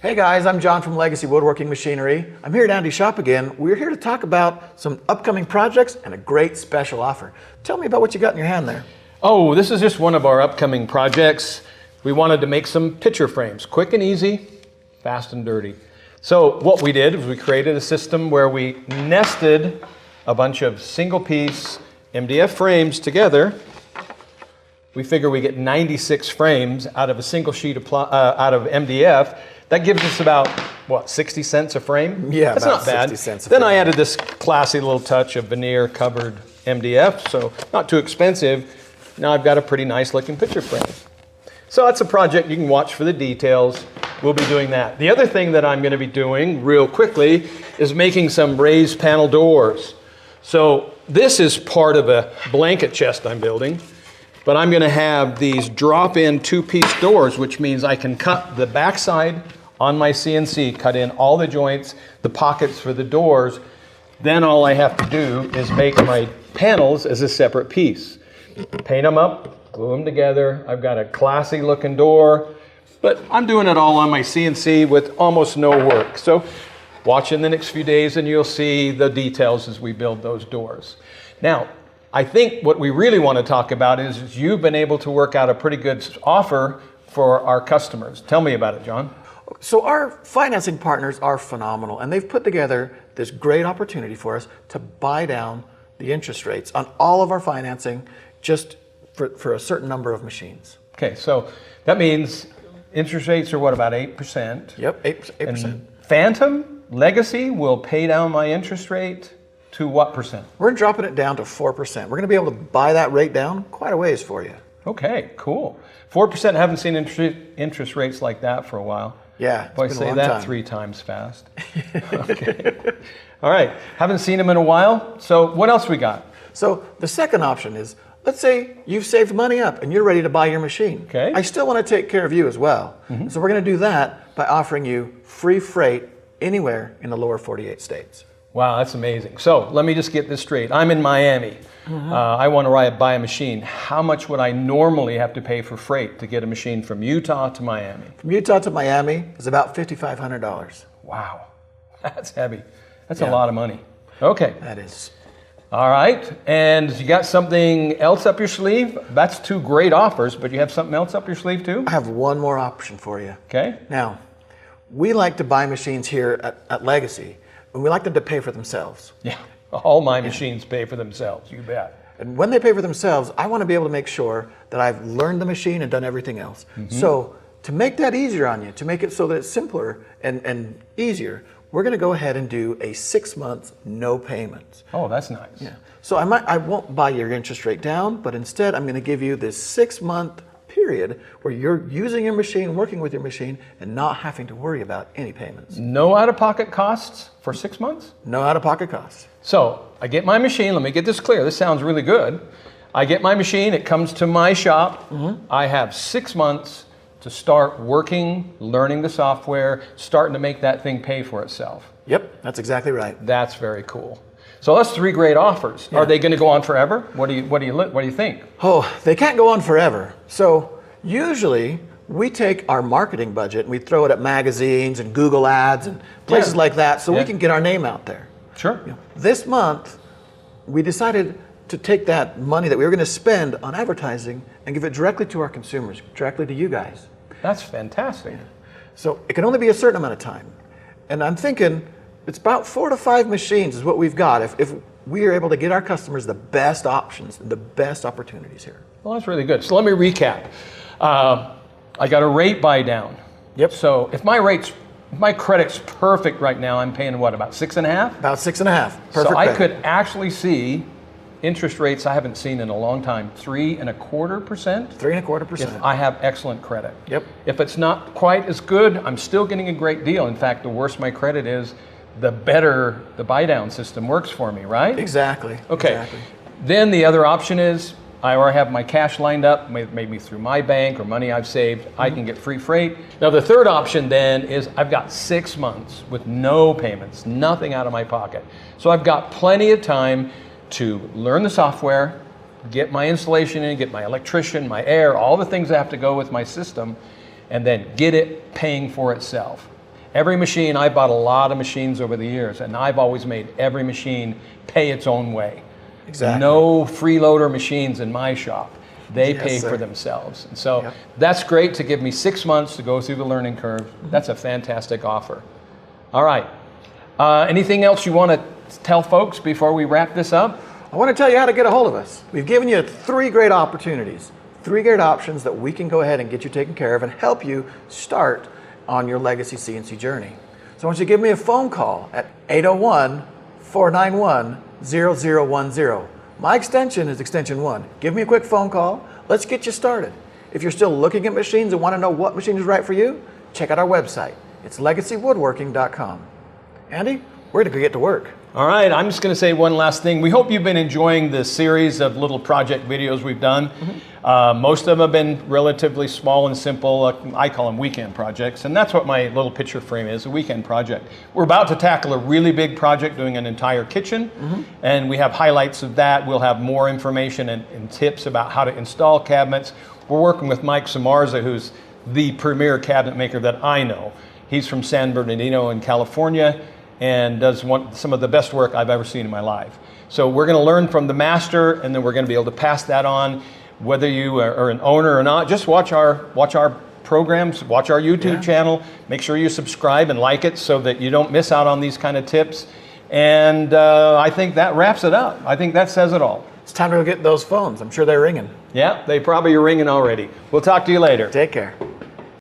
Hey guys, I'm John from Legacy Woodworking Machinery. I'm here at Andy's shop again. We're here to talk about some upcoming projects and a great special offer. Tell me about what you got in your hand there. Oh, this is just one of our upcoming projects. We wanted to make some picture frames, quick and easy, fast and dirty. So what we did was we created a system where we nested a bunch of single piece MDF frames together. We figure we get 96 frames out of a single sheet of out of MDF. That gives us about, what, 60 cents a frame? Yeah, that's about not bad. 60 cents a Then frame. I added this classy little touch of veneer covered MDF, so not too expensive. Now I've got a pretty nice looking picture frame. So that's a project you can watch for the details. We'll be doing that. The other thing that I'm going to be doing real quickly is making some raised panel doors. So this is part of a blanket chest I'm building. But I'm going to have these drop-in two-piece doors, which means I can cut the backside on my CNC, cut in all the joints, the pockets for the doors. Then all I have to do is make my panels as a separate piece. Paint them up, glue them together. I've got a classy looking door, but I'm doing it all on my CNC with almost no work. So watch in the next few days and you'll see the details as we build those doors. Now, I think what we really want to talk about is you've been able to work out a pretty good offer for our customers. Tell me about it, John. So our financing partners are phenomenal, and they've put together this great opportunity for us to buy down the interest rates on all of our financing just for a certain number of machines. Okay, so that means interest rates are what, about 8%? Yep, 8%. And Phantom Legacy will pay down my interest rate to what percent? We're dropping it down to 4%. We're going to be able to buy that rate down quite a ways for you. Okay, cool. 4%, haven't seen interest rates like that for a while. Yeah, Boy, it's been say a long that time. 3 times fast. Okay. All right, haven't seen them in a while. So what else we got? So the second option is, let's say you've saved money up and you're ready to buy your machine. Okay. I still want to take care of you as well. So we're going to do that by offering you free freight anywhere in the lower 48 states. Wow, that's amazing. So let me just get this straight. I'm in Miami. I want to buy a machine. How much would I normally have to pay for freight to get a machine from Utah to Miami? From Utah to Miami is about $5,500. Wow, that's heavy. That's a Yeah. lot of money. Okay, That is. all right. And you got something else up your sleeve? That's 2 great offers, but you have something else up your sleeve too? I have one more option for you. Okay. Now, we like to buy machines here at Legacy, and we like them to pay for themselves. Yeah, all my machines pay for themselves, you bet. And when they pay for themselves, I want to be able to make sure that I've learned the machine and done everything else. So to make that easier on you, to make it so that it's simpler and easier, we're going to go ahead and do a 6 month no payments. Oh, that's nice. Yeah. So I won't buy your interest rate down, but instead I'm going to give you this 6 month period where you're using your machine, working with your machine, and not having to worry about any payments. No out-of-pocket costs for 6 months? No out-of-pocket costs. So I get my machine, let me get this clear, this sounds really good. I get my machine, it comes to my shop. I have 6 months to start working, learning the software, starting to make that thing pay for itself. Yep, that's exactly right. That's very cool. So that's 3 great offers. Are they going to go on forever? What do you think? Oh, they can't go on forever. So usually we take our marketing budget and we throw it at magazines and Google ads and places like that so we can get our name out there. Sure. This month, we decided to take that money that we were going to spend on advertising and give it directly to our consumers, directly to you guys. That's fantastic. So it can only be a certain amount of time. And I'm thinking it's about 4 to 5 machines is what we've got if we are able to get our customers the best options, the best opportunities here. Well, that's really good. So let me recap. I got a rate buy down. Yep. So if my credit's perfect right now, I'm paying what, about 6.5? About 6.5. Perfect. So I credit. could actually see interest rates I haven't seen in a long time, 3.25%. 3.25%. If I have excellent credit. Yep. If it's not quite as good, I'm still getting a great deal. In fact, the worse my credit is, the better the buy down system works for me, right? Exactly. Okay. Exactly. Then the other option is I already have my cash lined up, maybe through my bank or money I've saved, I can get free freight. Now the third option then is I've got 6 months with no payments, nothing out of my pocket. So I've got plenty of time to learn the software, get my installation in, get my electrician, my air, all the things that have to go with my system, and then get it paying for itself. Every machine, I bought a lot of machines over the years, and I've always made every machine pay its own way. Exactly. No freeloader machines in my shop. They Yes, pay sir. for themselves. And so Yep. that's great to give me 6 months to go through the learning curve. That's a fantastic offer. All right. Anything else you want to tell folks before we wrap this up? I want to tell you how to get a hold of us. We've given you 3 great opportunities, 3 great options that we can go ahead and get you taken care of and help you start on your legacy CNC journey. So I want you to give me a phone call at 801-491-0010. My extension is extension 1. Give me a quick phone call. Let's get you started. If you're still looking at machines and want to know what machine is right for you, check out our website. It's legacywoodworking.com. Andy, we're going to get to work. All right, I'm just going to say one last thing. We hope you've been enjoying the series of little project videos we've done. Most of them have been relatively small and simple. I call them weekend projects, and that's what my little picture frame is, a weekend project. We're about to tackle a really big project, doing an entire kitchen, and we have highlights of that. We'll have more information and tips about how to install cabinets. We're working with Mike Samarza, who's the premier cabinet maker that I know. He's from San Bernardino in California, and does some of the best work I've ever seen in my life. So we're going to learn from the master, and then we're going to be able to pass that on. Whether you are an owner or not, just watch our programs, watch our YouTube channel. Make sure you subscribe and like it so that you don't miss out on these kind of tips. And I think that wraps it up. I think that says it all. It's time to go get those phones. I'm sure they're ringing. Yeah, they probably are ringing already. We'll talk to you later. Take care.